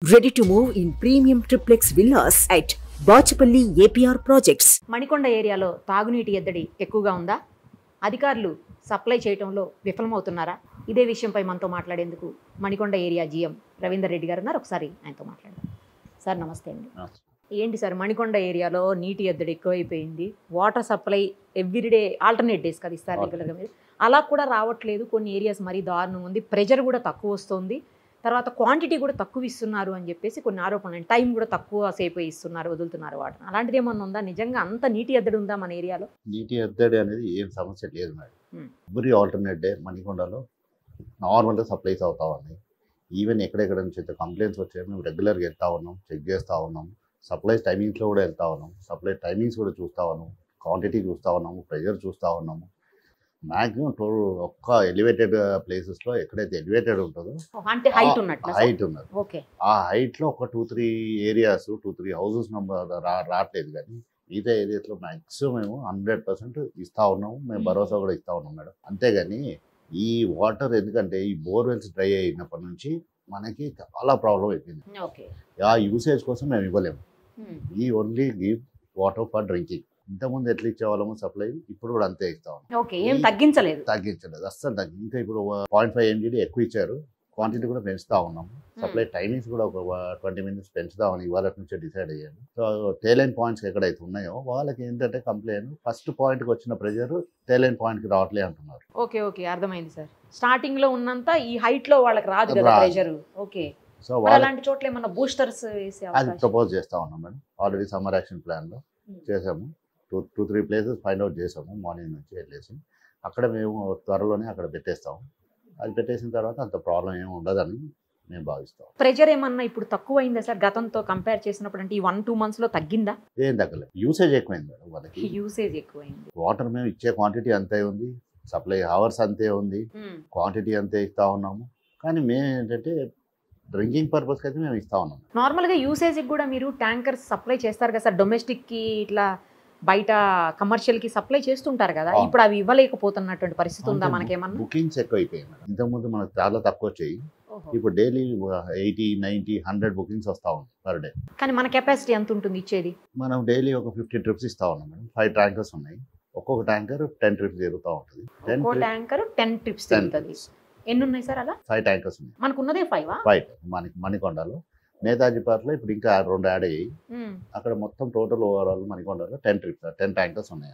Ready to move in premium triplex villas at Bachapalli APR Projects. Manikonda ఏరియాలో తాగునీటి ఎద్దడి ఎక్కువగా ఉందా? అధికారులు సప్లై చేయడంలో విఫలమవుతున్నారా? ఇదే విషయంపై మనతో మాట్లాడేందుకు మణికొండ ఏరియా జీఎం రవీందర్ రెడ్డి గారు ఉన్నారు. ఒకసారి ఆయనతో మాట్లాడదాం. సార్ నమస్తే అండి. ఏంటి సార్, మణికొండ ఏరియాలో నీటి ఎద్దడి ఎక్కువైపోయింది. Water supply everyday alternate days కదా ఇస్తారు రెగ్యులర్గా, మీరు అలా కూడా రావట్లేదు. కొన్ని ఏరియాస్ మరీ దారుణం ఉంది, ప్రెజర్ కూడా తక్కువ వస్తుంది, తర్వాత క్వాంటిటీ కూడా తక్కువ ఇస్తున్నారు అని చెప్పేసి కొన్ని ఆరోపణలు. టైం కూడా తక్కువ సేపు ఇస్తున్నారు, వదులుతున్నారు వాటర్. అలాంటిది ఏమన్నా ఉందా? నిజంగా అంత నీటి ఎద్దడి ఉందా మన ఏరియాలో? నీటి ఎద్దడి అనేది ఏం సమస్య లేదు మేడం. ఎవ్రీ ఆల్టర్నేట్ డే మణికొండలో నార్మల్గా సప్లైస్ అవుతా ఉన్నాయి. ఈవెన్ ఎక్కడెక్కడ నుంచి అయితే కంప్లైంట్స్ వచ్చాయి, మేము రెగ్యులర్గా వెళ్తా ఉన్నాం, చెక్ చేస్తూ ఉన్నాం. సప్లైస్ టైమింగ్స్లో కూడా వెళ్తా ఉన్నాం, సప్లై టైమింగ్స్ కూడా చూస్తూ ఉన్నాం, క్వాంటిటీ చూస్తూ ఉన్నాము, ప్రెజర్ చూస్తూ ఉన్నాము. మ్యాక్సిమం ఒక్క ఎలివేటెడ్ ప్లేసెస్లో ఎక్కడైతే ఎలివేటెడ్ ఉంటుందో అంటే హైట్ ఉన్నది. ఆ హైట్లో ఒక 2-3 ఏరియాస్ 2-3 హౌసెస్ రావట్లేదు, కానీ మిగతా ఏరియాస్లో మ్యాక్సిమం మేము 100% ఇస్తూ ఉన్నాము. మేము భరోసా కూడా ఇస్తూ ఉన్నాం మేడం. అంతేగాని ఈ వాటర్ ఎందుకంటే ఈ బోర్వెల్స్ డ్రై అయినప్పటి నుంచి మనకి చాలా ప్రాబ్లం అయిపోయింది. ఆ యూసేజ్ కోసం మేము ఇవ్వలేము. ఈ only give water for drinking. ఇంతకుముందు ఎట్లా ఇచ్చేవాళ్ళము సప్లై, ఇప్పుడు కూడా అంతే ఇస్తాము. తగ్గించలేదు అస్సలు ఇంకా ఇప్పుడు 0.5 MGD ఎక్కువ ఇచ్చారు. క్వాంటిటీ కూడా పెంచుతా ఉన్నాము. సప్లై టైమింగ్స్ కూడా ఒక 20 minutes పెంచుదామని ఇవాళ నుంచే డిసైడ్ అయ్యాను. సో టేలైన్ పాయింట్స్ ఎక్కడైతే ఉన్నాయో వాళ్ళకి ఏంటంటే కంప్లైంట్, ఫస్ట్ పాయింట్కి వచ్చిన ప్రెజర్ టేలైన్ పాయింట్కి రావట్లే అంటున్నారు. ఓకే అర్థమైంది సార్. స్టార్టింగ్ లో ఉన్నంత ఈ హైట్ లో వాళ్ళకి రాదు కదా ప్రెజర్. సో అలాంటి చోట్ల ఏమన్నా బూస్టర్స్ అది ప్రపోజ్ చేస్తా ఉన్నాం madam. Already summer action plan లో చేసాము. 2-3 ప్లేసెస్ ఫైండ్ అవుట్ చేసాము. మార్నింగ్ నుంచి వెళ్ళేసి అక్కడ మేము త్వరలోనే అక్కడ పెట్టేస్తాము. అది పెట్టేసిన తర్వాత అంత ప్రాబ్లం ఏమి ఉండదని మేము భావిస్తాం. ప్రెజర్ ఏమన్నా ఇప్పుడు తక్కువ అయిందా సార్ గతంతో కంపేర్ చేసినప్పుడు? అంటే ఈ 1-2 months లో తగ్గిందా? ఏం తగ్గలేదు. యూసేజ్ ఎక్కువైంది మేడం. వాళ్ళకి యూసేజ్ ఎక్కువైంది. వాటర్ మేము ఇచ్చే క్వాంటిటీ అంతే ఉంది, సప్లై అవర్స్ అంతే ఉంది, క్వాంటిటీ అంతే ఇస్తా ఉన్నాము. కానీ మేము ఏంటంటే డ్రింకింగ్ పర్పస్కి అయితే మేము ఇస్తా ఉన్నాము. నార్మల్గా యూసేజ్కి కూడా మీరు ట్యాంకర్స్ సప్లై చేస్తారు కదా సార్, డొమెస్టిక్కి ఇట్లా బయట కమర్షియల్కి సప్లై చేస్తుంటారు కదా, ఇప్పుడు అవి ఇవ్వలేకపోతున్నటువంటి పరిస్థితి ఉందా మనకేమన్నా? బుకింగ్స్ ఎక్కువ అయిపోయాయి మేడం. ఇంతకుముందు మనకు చాలా తక్కువ వచ్చాయి, ఇప్పుడు డైలీ 80, 90, 100 బుకింగ్స్ వస్తూ ఉంది పర్ డే. కానీ మన కెపాసిటీ ఎంత ఉంటుంది ఇచ్చేది? మనం డైలీ ఒక 50 trips ఇస్తా ఉన్నాం మేడం. 5 ట్యాంకర్స్ ఉన్నాయి. ఒక్కొక్క ట్యాంకర్ 10 trips జరుగుతూ ఉంటుంది. ట్యాంకర్ 10 trips తిరుగుతుంది. ఎన్ని ఉన్నాయి సార్ అలా? 5 ట్యాంకర్స్ ఉన్నాయి. మనకు ఉన్నదే 5 మనకి మణికొండలో. నేతాజీ పార్క్లో ఇప్పుడు ఇంకా 2 యాడ్ అయ్యాయి. అక్కడ మొత్తం టోటల్ ఓవరాల్ మణికొండలో 10 ట్యాంకర్స్ ఉన్నాయి.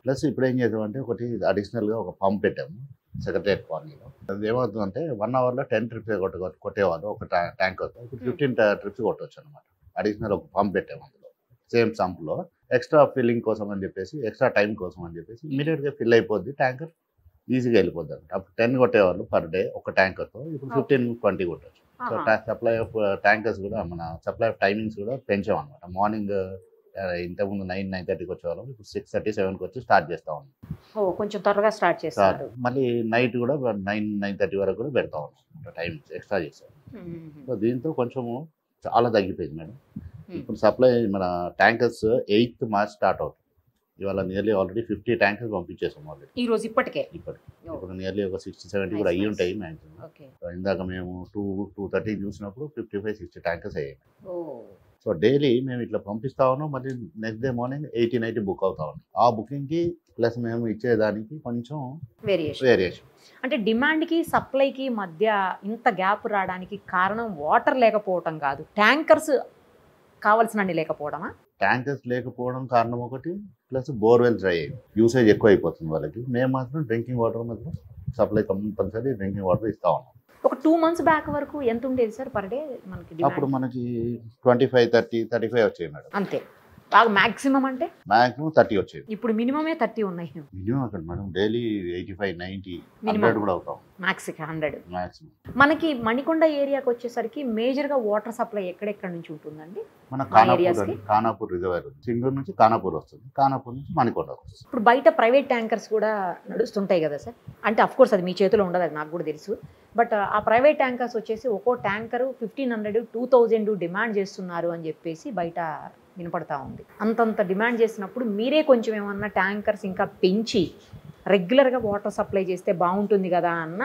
ప్లస్ ఇప్పుడు ఏం చేద్దామంటే ఒకటి అడిషనల్ గా ఒక పంప్ పెట్టాము సెక్రటరియట్ కాలనీలో. అది ఏమవుతుందంటే 1 hour లో 10 trips కొట్టేవాళ్ళు ఒక ట్యాంకర్. ఇప్పుడు 15 trips కొట్టవచ్చు అనమాట. అడిషనల్ ఒక పంప్ పెట్టాము అందులో. సేమ్ సంప్ లో ఎక్స్ట్రా ఫిల్లింగ్ కోసం అని చెప్పేసి, ఎక్స్ట్రా టైం కోసం అని చెప్పేసి ఇమీడియట్ గా ఫిల్ అయిపోద్ది ట్యాంకర్, ఈజీగా వెళ్ళిపోద్ది అనమాట. అప్పుడు 10 కొట్టేవాళ్ళు పర్ డే ఒక ట్యాంకర్తో, ఇప్పుడు 15-20 కొట్టచ్చు. సో సప్లై ఆఫ్ ట్యాంకర్స్ కూడా, మన సప్లై ఆఫ్ టైమింగ్స్ కూడా పెంచాం అనమాట. మార్నింగ్ ఇంతకుముందు 9-9:30కి వచ్చేవాళ్ళం, ఇప్పుడు 6:30-7కి వచ్చి స్టార్ట్ చేస్తా ఉన్నాం. కొంచెం త్వరగా స్టార్ట్ చేస్తారు. మళ్ళీ నైట్ కూడా 9-9:30 వరకు కూడా పెడతా ఉన్నాం, టైమింగ్స్ ఎక్స్ట్రా చేస్తాం. సో దీంతో కొంచెము చాలా తగ్గిపోయింది మేడం. ఇప్పుడు సప్లై మన ట్యాంకర్స్ 8th March స్టార్ట్ అవుతుంది. ఇవాళ నియర్లీ ఆల్రెడీ 50 ట్యాంకర్స్ పంపించేసాం ఆల్రెడీ ఈ రోజు. ఇప్పటికే ఇప్పుడు నియర్లీ ఒక 60-70 కూడా అయ్యి ఉంటాయి మ్యాక్సిమం. ఇందాక మేము 2:30 చూసినప్పుడు 55-60 ట్యాంకర్స్ అయ్యాయి. సో డైలీ మేము ఇట్లా పంపిస్తా ఉన్నాం. మళ్ళీ నెక్స్ట్ డే మార్నింగ్ 80-90 బుక్ అవుతా ఉన్నాం. ఆ బుకింగ్కి ప్లస్ మేము ఇచ్చేదానికి కొంచెం వేరియేషన్. అంటే డిమాండ్కి సప్లైకి మధ్య ఇంత గ్యాప్ రావడానికి కారణం వాటర్ లేకపోవడం కాదు, ట్యాంకర్స్ కావాల్సినన్ని లేకపోవడమా? ట్యాంకర్స్ లేకపోవడం కారణం ఒకటి, ప్లస్ బోర్వెల్ డ్రై యూసేజ్ ఎక్కువ అయిపోతుంది వాళ్ళకి. మేము మాత్రం డ్రింకింగ్ వాటర్ మాత్రం సప్లై కంపల్సరీ డ్రింకింగ్ వాటర్ ఇస్తా ఉన్నాం. ఒక 2 months బ్యాక్ వరకు ఎంత ఉండేది సార్ పర్ డే మనకి? అప్పుడు మనకి 25, 30, 35 వచ్చాయి మేడం. అంతే. బాగా మాక్సిమం అంటే మాక్సిమం 30 వచ్చేది. ఇప్పుడు మినిమమే 30 ఉన్నాయి. మినిమం అక్కడ మేడం డైలీ 85, 90, 100 కూడా అవుతాం. Maximum 100 maximum. మనకి మణికొండ ఏరియాకి వచ్చేసరికి మేజర్ గా వాటర్ సప్లై ఎక్కడెక్కడ నుంచి ఉంటుందండి? మన ఖానాపూర్ రిజర్వాయర్, సింగూరు నుంచి ఖానాపూర్ వస్తుంది, ఖానాపూర్ నుంచి మణికొండ వస్తుంది. ఇప్పుడు బయట ప్రైవేట్ ట్యాంకర్స్ కూడా నడుస్తుంటాయి కదా సార్. అంటే అఫ్ కోర్స్ అది మీ చేతిలో ఉండదు, అది నాకు కూడా తెలుసు. బట్ ఆ ప్రైవేట్ ట్యాంకర్స్ వచ్చేసి ఒక్కో ట్యాంకరు 1500, 2000 డిమాండ్ చేస్తున్నారు అని చెప్పేసి బయట వినపడతా ఉంది. అంతంత డిమాండ్ చేసినప్పుడు మీరే కొంచెం ఏమన్నా ట్యాంకర్స్ ఇంకా పెంచి రెగ్యులర్గా వాటర్ సప్లై చేస్తే బాగుంటుంది కదా అన్న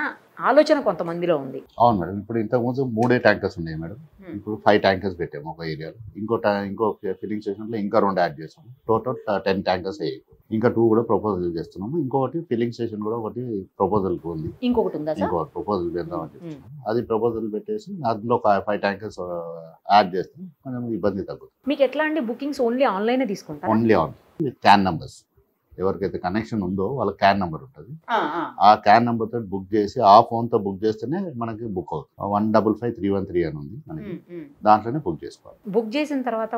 ఆలోచన కొంతమందిలో ఉంది. అవును మేడం. ఇప్పుడు ఇంతకుముందు 3 ట్యాంకర్స్ ఉన్నాయి మేడం. ఇప్పుడు 5 ట్యాంకర్స్ పెట్టాము ఒక ఏరియాలో. ఇంకో ఫిల్లింగ్ స్టేషన్లో ఇంకా 2 యాడ్ చేసాము. టోటల్ 10 ట్యాంకర్స్ అయ్యాయి. ఇంకా 2 కూడా ప్రపోజల్ చేస్తున్నాము. ఇంకొకటి ఫిల్లింగ్ స్టేషన్ కూడా ఒకటి ప్రపోజల్ ఉంది. ఇంకొకటి ఉందా సార్? ఇంకొకటి ప్రపోజల్ పెడదామని చెప్తున్నాము. అది ప్రపోజల్ పెట్టేసి అందులో 5 ట్యాంకర్స్ యాడ్ చేస్తే మనం ఇబ్బంది తగ్గుతుంది. మీకు ఎట్లా అండి బుకింగ్స్ ఓన్లీ ఆన్లైనే తీసుకుంటారా? ఓన్లీ ఆన్ క్యాన్ నంబర్స్ ఎవరికైతే కనెక్షన్ ఉందో వాళ్ళ క్యాన్ నెంబర్ ఉంటుంది. ఆ క్యాన్ నెంబర్ తో బుక్ చేసి ఆ ఫోన్ తో బుక్ చేస్తేనే మనకి బుక్ అవుతుంది. 155313 అని ఉంది మనకి, దాంట్లోనే బుక్ చేసుకోవాలి. బుక్ చేసిన తర్వాత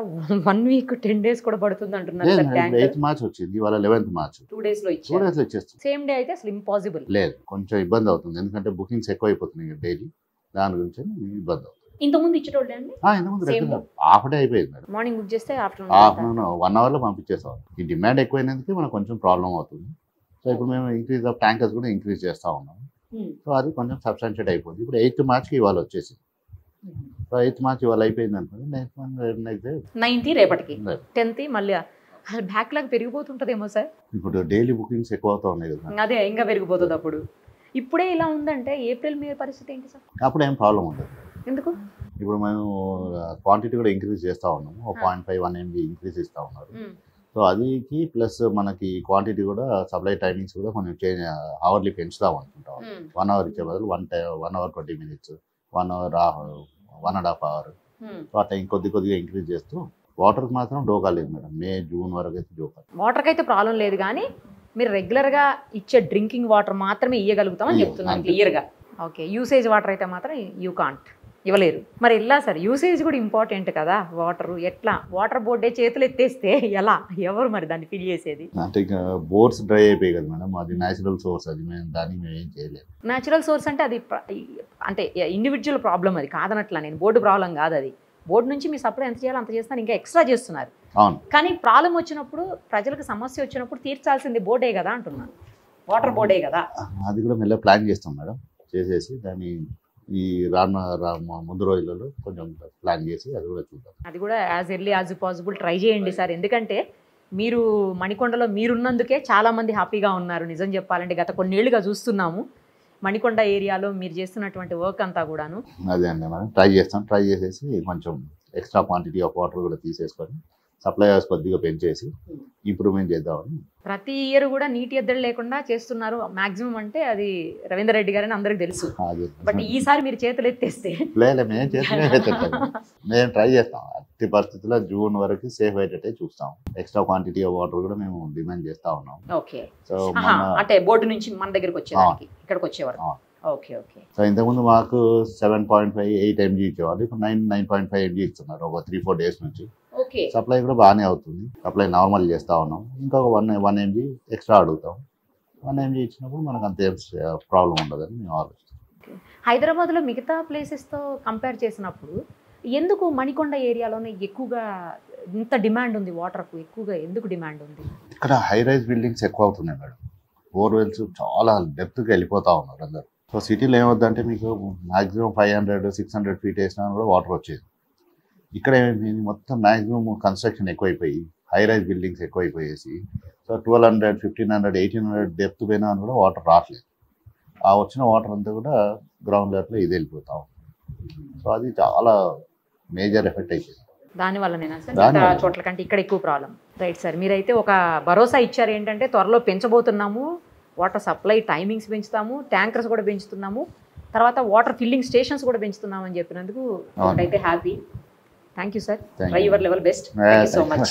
1 వీక్ 10 days కూడా పడుతుంది అంటున్నారు. 8th మార్చ్ వచ్చింది, ఇవాళ 11th మార్చ్. 2 days లో ఇచ్చేస్తుంది. సేమ్ డే అయితే అసలు ఇంపాసిబుల్. లేదు, కొంచెం ఇబ్బంది అవుతుంది ఎందుకంటే బుకింగ్స్ ఎక్కువ అయిపోతున్నాయి డైలీ. దాని గురించి ఇబ్బంది అవుతుంది. ఇంతకుముందు ఇచ్చేటోళ్ళే అండి? ఇంతకుముందు హాఫ్ డే అయిపోయింది మేడం. మార్నింగ్ బుక్ చేస్తే ఆఫ్టర్నూన్ 1 hour లో పంపించేస్తాం. ఈ డిమాండ్ ఎక్కువైనందుకు మనకు కొంచెం ప్రాబ్లం అవుతుంది. సో ఇప్పుడు మేము ఇంక్రీజ్ ఆఫ్ ట్యాంకర్స్ కూడా ఇంక్రీజ్ చేస్తూ ఉన్నాం. సో అది కొంచెం సబ్స్టాన్షియేట్ అయిపోయింది. ఇప్పుడు 8th మార్చ్కి ఇవాళ వచ్చేసింది. సో 8th మార్చ్ ఇవాళ అయిపోయింది అనుకోండి, నెక్స్ట్ 9th రేపటికి 10th మళ్ళీ బ్యాక్లాగ్ పెరిగిపోతుంటదేమో సార్. ఇప్పుడు డైలీ బుకింగ్స్ ఎక్కువ అవుతా ఉన్నాయి కదా. అదే ఇంకా పెరిగిపోతుంది. అప్పుడు ఇప్పుడే ఇలా ఉందంటే ఏప్రిల్ మే పరిస్థితి ఏంటి సార్? అప్పుడు ఏం ప్రాబ్లం ఉండదు. ఎందుకు? ఇప్పుడు మేము క్వాంటిటీ కూడా ఇంక్రీజ్ చేస్తూ ఉన్నాము. 0.5-1 MB ఇంక్రీజ్ ఇస్తూ ఉన్నారు. సో అదికి ప్లస్ మనకి క్వాంటిటీ కూడా సప్లై టైమింగ్స్ కూడా కొంచెం చేంజ్ అవర్లీ పెంచుతాం అనుకుంటాం. 1 hour ఇచ్చే బదులు 1 hour 20 minutes, 1 hour 1.5 hour. So అట్లా కొద్దిగా ఇంక్రీజ్ చేస్తూ వాటర్కి మాత్రం డోకా లేదు మేడం. మే జూన్ వరకు అయితే డోకా. వాటర్కి అయితే ప్రాబ్లం లేదు, కానీ మీరు రెగ్యులర్గా ఇచ్చే డ్రింకింగ్ వాటర్ మాత్రమే ఇవ్వగలుగుతామని చెప్తున్నాను క్లియర్గా. ఓకే, యూసేజ్ వాటర్ అయితే మాత్రం యూ కాంట్ ఇవ్వలేరు. మరి ఎలా సార్? యూసేజ్ కూడా ఇంపార్టెంట్ కదా. వాటర్ ఎట్లా? వాటర్ బోర్డే చేతులు ఎత్తేస్తే ఎలా? ఎవరు మరి దాన్ని ఫిల్ చేసేది? అంటే ఇంకా బోర్స్ డ్రై అయిపోయి కదా మేడం. అది న్యాచురల్ సోర్స్, అది దానికి మేము ఏం చేయలేదు. న్యాచురల్ సోర్స్ అంటే అది అంటే ఇండివిజువల్ ప్రాబ్లం, అది కాదనట్లా. నేను బోర్డు ప్రాబ్లం కాదు అది. బోర్డు నుంచి మీ సప్లై ఎంత చేయాలో అంత చేస్తాను, ఇంకా ఎక్స్ట్రా చేస్తున్నారు. అవును, కానీ ప్రాబ్లం వచ్చినప్పుడు, ప్రజలకు సమస్య వచ్చినప్పుడు తీర్చాల్సింది బోర్డే కదా అంటున్నాను. వాటర్ బోర్డే కదా. అది కూడా మెల్ల ప్లాన్ చేస్తాం మేడం. చేసేసి దాన్ని ఈ ముందు రోజులలో కొంచెం ప్లాన్ చేసి అది కూడా చూద్దాం. అది కూడా as early as possible try చేయండి సార్. ఎందుకంటే మీరు మణికొండలో మీరున్నందుకే చాలామంది హ్యాపీగా ఉన్నారు. నిజం చెప్పాలంటే గత కొన్నేళ్లుగా చూస్తున్నాము మణికొండ ఏరియాలో మీరు చేస్తున్నటువంటి వర్క్ అంతా కూడాను. అదే అండి, మనం ట్రై చేస్తాం. ట్రై చేసేసి కొంచెం ఎక్స్ట్రా క్వాంటిటీ ఆఫ్ వాటర్ కూడా తీసేసుకొని సప్లైయర్స్ కొద్దిగా పెంచేసి ఇంప్రూవ్మెంట్ చేద్దామని. ప్రతి ఇయర్ కూడా నీటి ఎద్దడి లేకుండా చేస్తున్నారు మాక్సిమం. అంటే అది రవీందర్ రెడ్డి గారని అందరికి తెలుసు. బట్ ఈసారి మీరు చేతులు ఎత్తేస్తే మేము చేతులే మేము ట్రై చేస్తాం. అట్టి పరిస్థితుల్లో జూన్ వరకు సేఫ్ అయ్యేటట్టే చూస్తాం. ఎక్స్ట్రా క్వాంటిటీ ఆఫ్ వాటర్ కూడా మేము డిమాండ్ చేస్తా ఉన్నాం. ఓకే, సో అంటే బోర్డు నుంచి మన దగ్గరకు వచ్చేవారికి ఇక్కడికి వచ్చేవారు. Okay okay. సో ఇంతకుముందు మాకు 7.58 MG ఇచ్చేవాళ్ళు. ఇప్పుడు 9.5 MG ఇస్తున్నారు ఒక 3-4 days నుంచి. సప్లై కూడా బాగానే అవుతుంది. సప్లై నార్మల్ చేస్తూ ఉన్నాం. ఇంకా 1 MG ఎక్స్ట్రా అడుగుతాం. 1 MG ఇచ్చినప్పుడు మనకు అంతే ప్రాబ్లం ఉండదని మేము ఆలోచిస్తాం. హైదరాబాద్లో మిగతా ప్లేసెస్తో కంపేర్ చేసినప్పుడు ఎందుకు మణికొండ ఏరియాలోనే ఎక్కువగా ఇంత డిమాండ్ ఉంది? వాటర్కు ఎక్కువగా ఎందుకు డిమాండ్ ఉంది? ఇక్కడ హై రైజ్ బిల్డింగ్స్ ఎక్కువ అవుతున్నాయి మేడం. బోర్వెల్స్ చాలా డెప్త్కి వెళ్ళిపోతూ ఉన్నారు అందరు. సో సిటీలో ఏమవుద్దంటే మీకు మ్యాక్సిమం 500-600 feet వేసినా కూడా వాటర్ వచ్చేది. ఇక్కడ ఏమైంది, మొత్తం మ్యాక్సిమం కన్స్ట్రక్షన్ ఎక్కువైపోయి హై రైజ్ బిల్డింగ్స్ ఎక్కువైపోయేసి సో 1200, 1500, 1800 డెప్త్ పోయినా కూడా వాటర్ రావట్లేదు. ఆ వచ్చిన వాటర్ అంతా కూడా గ్రౌండ్ లెవెల్లో ఇది వెళ్ళిపోతాం. సో అది చాలా మేజర్ ఎఫెక్ట్ అయిపోయింది. దానివల్లనేనా సార్ చోట్ల కంటే ఇక్కడ ఎక్కువ ప్రాబ్లం? రైట్ సార్, మీరైతే ఒక భరోసా ఇచ్చారు ఏంటంటే త్వరలో పెంచబోతున్నాము, వాటర్ సప్లై టైమింగ్స్ పెంచుతాము, ట్యాంకర్స్ కూడా పెంచుతున్నాము, తర్వాత వాటర్ ఫిల్లింగ్ స్టేషన్స్ కూడా పెంచుతున్నాము అని చెప్పినందుకు అయితే happy. Thank you sir. Try your level best. Thank you so much.